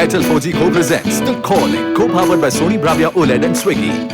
Airtel 4G Co presents The Calling, co-powered by Sony Bravia OLED and Swiggy.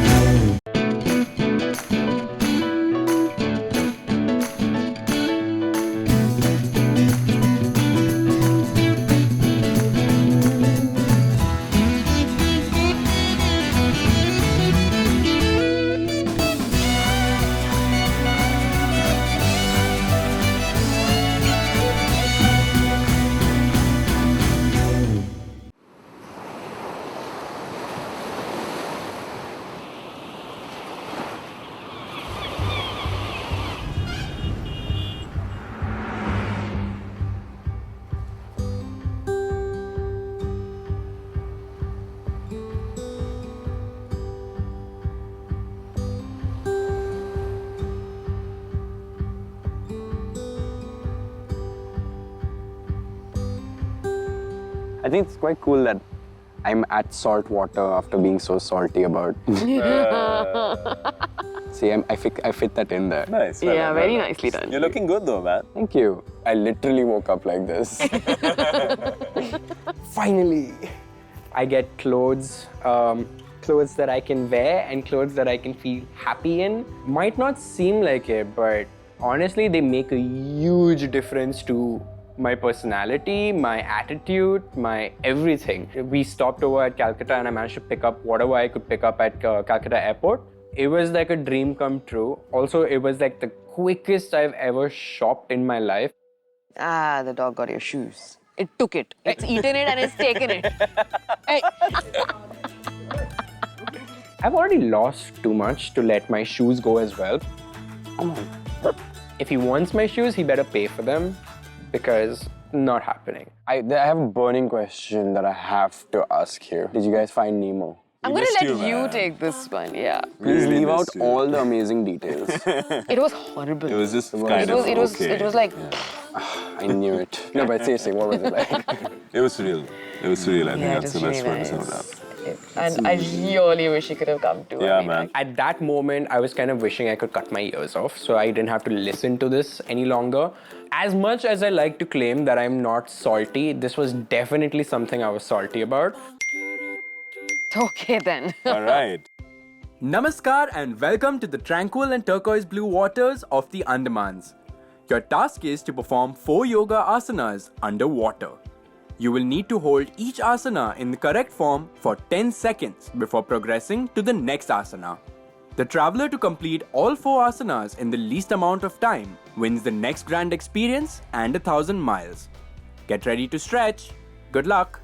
I think it's quite cool that I'm at salt water after being so salty about. See, I fit that in there. Nice. Yeah, very nicely done. You're looking good though, man. Thank you. I literally woke up like this. Finally, I get clothes that I can wear and clothes that I can feel happy in. Might not seem like it, but honestly, they make a huge difference to my personality, my attitude, my everything. We stopped over at Calcutta and I managed to pick up whatever I could pick up at Calcutta airport. It was like a dream come true. Also, it was like the quickest I've ever shopped in my life. Ah, the dog got your shoes. It took it. It's eaten it and it's taken it. Hey. I've already lost too much to let my shoes go as well. If he wants my shoes, he better pay for them because not happening. I have a burning question that I have to ask you. Did you guys find Nemo? I'm going to let you take this one, yeah. Please Really leave out missed you. all the amazing details. It was horrible. It was just It kind of It was okay. like, I knew it. No, but seriously, what was it like? It was surreal. It was surreal. I think yeah, it that's was the best really word to sum it up. nice. And I really wish you could have come too. Yeah, I mean, man. At that moment, I was kind of wishing I could cut my ears off so I didn't have to listen to this any longer. As much as I like to claim that I'm not salty, this was definitely something I was salty about. Okay then. All right. Namaskar and welcome to the tranquil and turquoise blue waters of the Andamans. Your task is to perform 4 yoga asanas underwater. You will need to hold each asana in the correct form for 10 seconds before progressing to the next asana. The traveler to complete all 4 asanas in the least amount of time wins the next grand experience and 1,000 miles. Get ready to stretch. Good luck.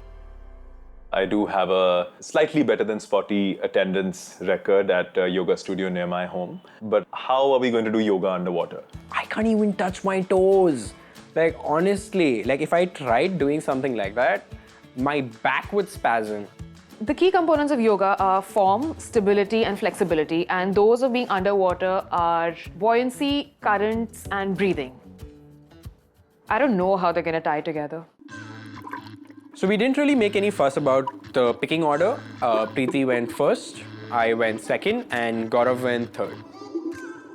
I do have a slightly better than spotty attendance record at a yoga studio near my home. But how are we going to do yoga underwater? I can't even touch my toes. Like, honestly, like if I tried doing something like that, my back would spasm. The key components of yoga are form, stability, and flexibility, and those of being underwater are buoyancy, currents, and breathing. I don't know how they're gonna tie together. So we didn't really make any fuss about the picking order. Preeti went first, I went second, and Gaurav went third.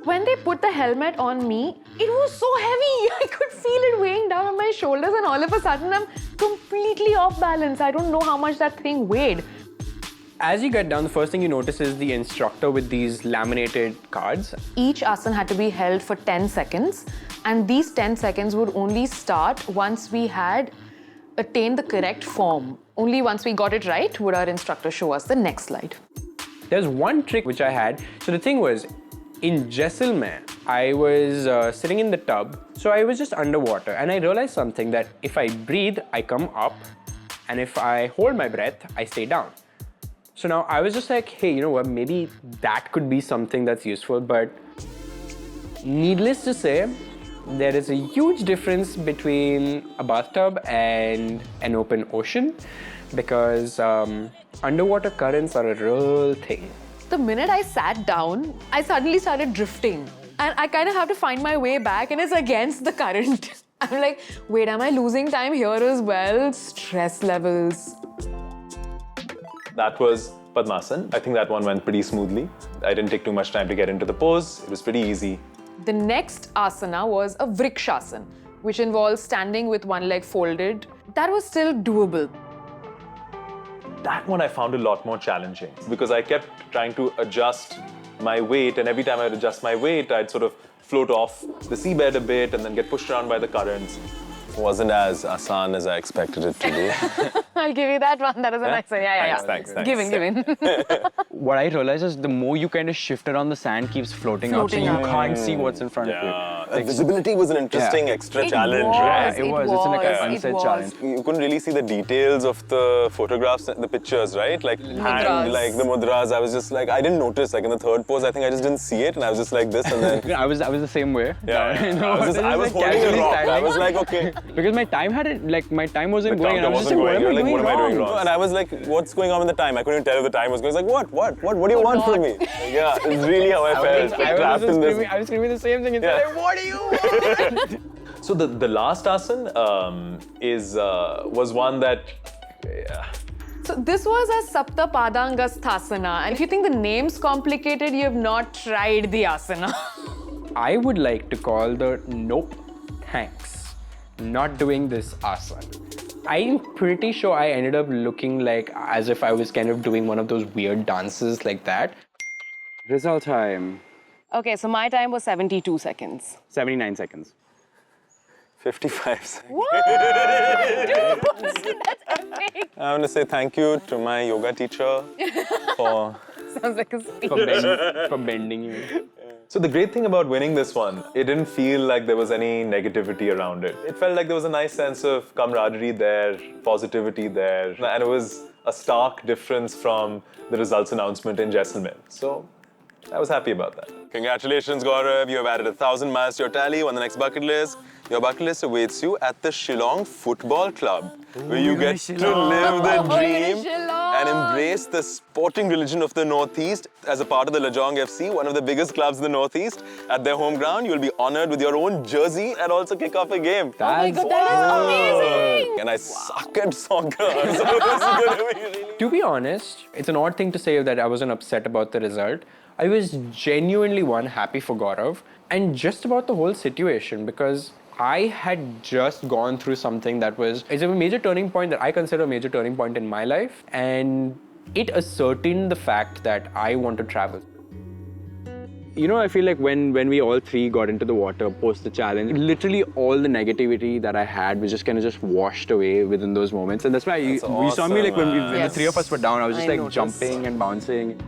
When they put the helmet on me, it was so heavy. I could feel it weighing down on my shoulders, and all of a sudden I'm completely off balance. I don't know how much that thing weighed. As you get down, the first thing you notice is the instructor with these laminated cards. Each asana had to be held for 10 seconds, and these 10 seconds would only start once we had attained the correct form. Only once we got it right would our instructor show us the next slide. There's one trick which I had. So the thing was, in Jaisalmer, I was sitting in the tub, so I was just underwater, and I realized something that if I breathe, I come up, and if I hold my breath, I stay down. So now I was just like, hey, you know what, maybe that could be something that's useful, but needless to say, there is a huge difference between a bathtub and an open ocean because underwater currents are a real thing. The minute I sat down, I suddenly started drifting. And I kind of have to find my way back, and it's against the current. I'm like, wait, am I losing time here as well? Stress levels. That was Padmasan. I think that one went pretty smoothly. I didn't take too much time to get into the pose. It was pretty easy. The next asana was a Vrikshasana, which involves standing with one leg folded. That was still doable. That one I found a lot more challenging because I kept trying to adjust my weight, and every time I would adjust my weight, I'd sort of float off the seabed a bit and then get pushed around by the currents. Wasn't as asan as I expected it to be. I'll give you that one. That is a nice one. Yeah. Thanks. Given. What I realize is the more you kind of shift around, the sand keeps floating up, so you can't see what's in front of you. Visibility was an interesting extra challenge, was, right? It was. It's like an unsaid challenge. You couldn't really see the details of the photographs, the pictures, right? Like hand, like the mudras. I was just like, I didn't notice. Like in the third pose, I think I just didn't see it, and I was just like this, and then I was the same way. I was holding it wrong. I was like, okay. Because my time wasn't going. And I was just Wasn't like, going. You're like, what am I doing wrong? wrong? And I was like, what's going on with the time? I couldn't tell if the time was going. I was like, what do you want from me? Yeah, it's really how I felt. Trapped in this. I was screaming the same thing. It's like, what do you want? So the last asan was one that. So this was a Sapta Padangasthasana. And if you think the name's complicated, you have not tried the asana. I would like to call the nope, thanks, not doing this asana. I'm pretty sure I ended up looking like as if I was kind of doing one of those weird dances like that. Result time, Okay, so my time was 72 seconds. 79 seconds. 55 seconds. What? Dude, that's epic. I want to say thank you to my yoga teacher for. Sounds like a speech. For bending you. So the great thing about winning this one, it didn't feel like there was any negativity around it. It felt like there was a nice sense of camaraderie there, positivity there, and it was a stark difference from the results announcement in Jaisalmer. So I was happy about that. Congratulations, Gaurav. You have added 1,000 miles to your tally on the next bucket list. Your bucket list awaits you at the Shillong Football Club, where you get to live the dream and embrace the sporting religion of the Northeast as a part of the Lajong FC, one of the biggest clubs in the Northeast. At their home ground, you'll be honored with your own jersey and also kick off a game. Oh my God, that is amazing! And I suck at soccer, so this is going to be really... To be honest, it's an odd thing to say that I wasn't upset about the result. I was genuinely, happy for Gaurav and just about the whole situation because I had just gone through something that it's a major turning point that I consider a major turning point in my life, and it ascertained the fact that I want to travel. You know, I feel like when we all three got into the water post the challenge, literally all the negativity that I had was just kind of just washed away within those moments. And that's why you saw me like when the three of us were down, I was just like jumping and bouncing.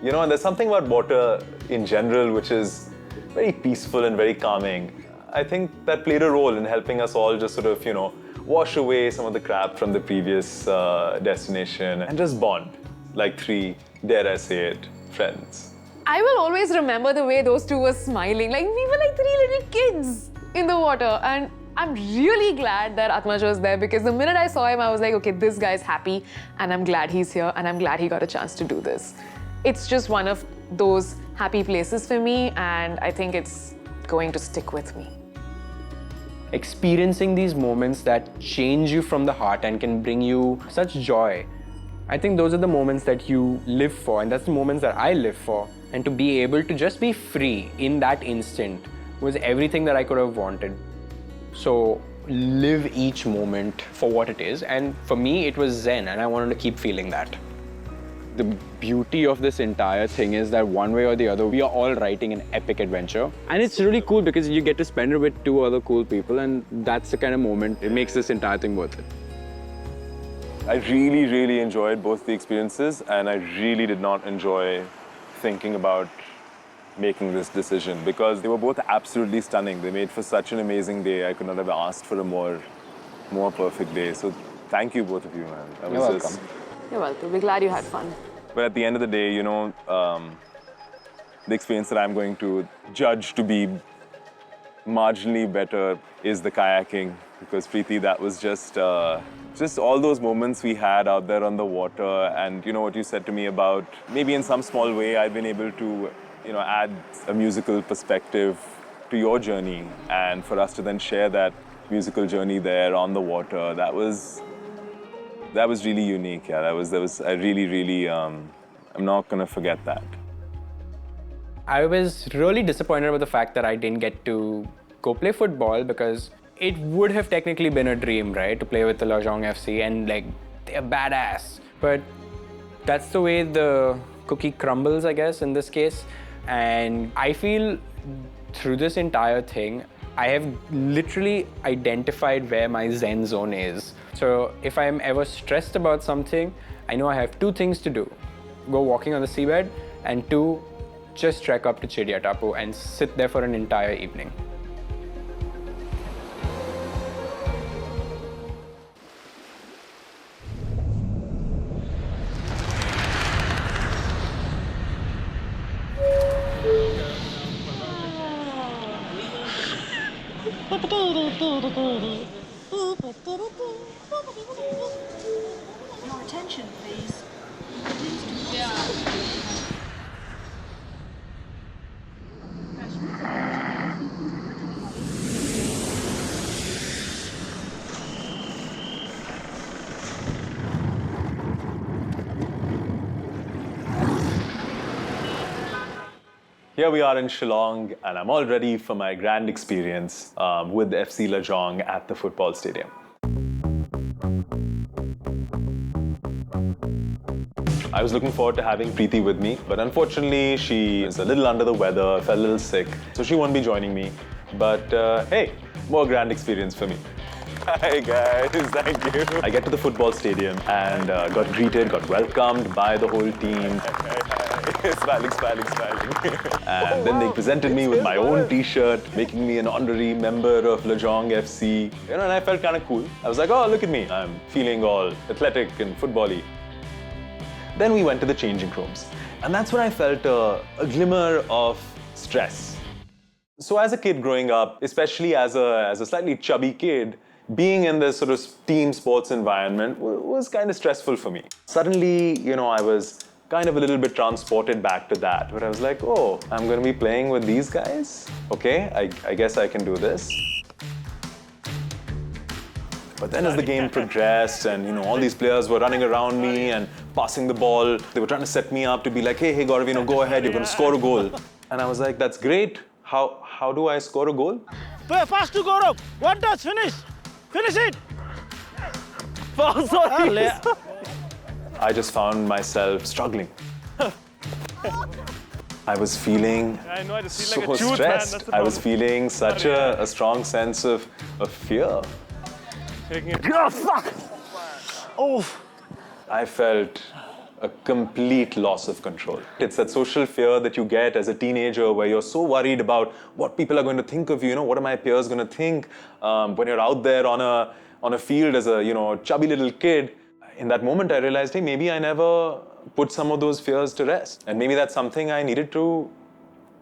You know, and there's something about water in general which is very peaceful and very calming. I think that played a role in helping us all just sort of, wash away some of the crap from the previous destination and just bond like three, dare I say it, friends. I will always remember the way those two were smiling. Like, we were like three little kids in the water. And I'm really glad that Atmaj was there because the minute I saw him, I was like, okay, this guy's happy and I'm glad he's here and I'm glad he got a chance to do this. It's just one of those happy places for me, and I think it's going to stick with me. Experiencing these moments that change you from the heart and can bring you such joy. I think those are the moments that you live for, and that's the moments that I live for. And to be able to just be free in that instant was everything that I could have wanted. So live each moment for what it is, and for me it was Zen, and I wanted to keep feeling that. The beauty of this entire thing is that one way or the other, we are all writing an epic adventure. And it's really cool because you get to spend it with two other cool people, and that's the kind of moment, it makes this entire thing worth it. I really, really enjoyed both the experiences, and I really did not enjoy thinking about making this decision because they were both absolutely stunning. They made for such an amazing day. I could not have asked for a more perfect day. So thank you, both of you, man. That was You're welcome. You're welcome. We're glad you had fun. But at the end of the day, the experience that I'm going to judge to be marginally better is the kayaking. Because Preeti, that was just all those moments we had out there on the water, and what you said to me about maybe in some small way I've been able to, add a musical perspective to your journey, and for us to then share that musical journey there on the water, that was really unique. Yeah, I really, I'm not gonna forget that. I was really disappointed with the fact that I didn't get to go play football because it would have technically been a dream, right? To play with the Lajong FC and they're badass. But that's the way the cookie crumbles, I guess, in this case. And I feel through this entire thing, I have literally identified where my Zen zone is. So if I'm ever stressed about something, I know I have two things to do. Go walking on the seabed, and two, just trek up to Chedia Tapu and sit there for an entire evening. Your attention, please. Here we are in Shillong, and I'm all ready for my grand experience with FC Lajong at the football stadium. I was looking forward to having Preeti with me, but unfortunately she is a little under the weather, felt a little sick, so she won't be joining me. But hey, more grand experience for me. Hi guys, thank you. I get to the football stadium and got greeted, got welcomed by the whole team. Smiling. And then they presented me with my own t-shirt, making me an honorary member of Lajong FC. You know, and I felt kind of cool. I was like, oh, look at me. I'm feeling all athletic and football-y. Then we went to the changing rooms. And that's when I felt a glimmer of stress. So as a kid growing up, especially as a slightly chubby kid, being in this sort of team sports environment was kind of stressful for me. Suddenly, you know, I was kind of a little bit transported back to that, where I was like, oh, I'm going to be playing with these guys? Okay, I guess I can do this. But then as the game progressed and, you know, all these players were running around me and passing the ball, they were trying to set me up to be like, hey Gaurav, you know, go ahead, you're going to score a goal. And I was like, that's great. How do I score a goal? Fast to Gaurav. One touch, finish. Finish it. I just found myself struggling. I was feeling so stressed. I was feeling such a strong sense of fear. Oh, fuck. Oh. I felt a complete loss of control. It's that social fear that you get as a teenager where you're so worried about what people are going to think of you. You know, what are my peers going to think? When you're out there on a field as a, you know, chubby little kid, in that moment I realized, hey, maybe I never put some of those fears to rest. And maybe that's something I needed to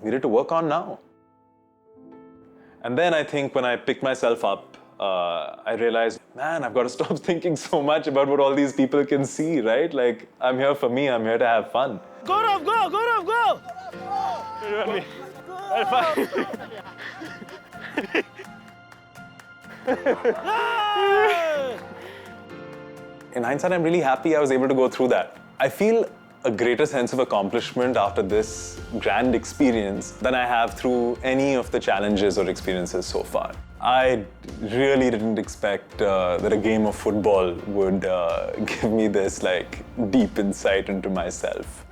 work on now. And then I think when I picked myself up, I realized, man, I've got to stop thinking so much about what all these people can see, right? Like, I'm here for me, I'm here to have fun. Gaurav, go! Gaurav, go! In hindsight, I'm really happy I was able to go through that. I feel a greater sense of accomplishment after this grand experience than I have through any of the challenges or experiences so far. I really didn't expect that a game of football would give me this like deep insight into myself.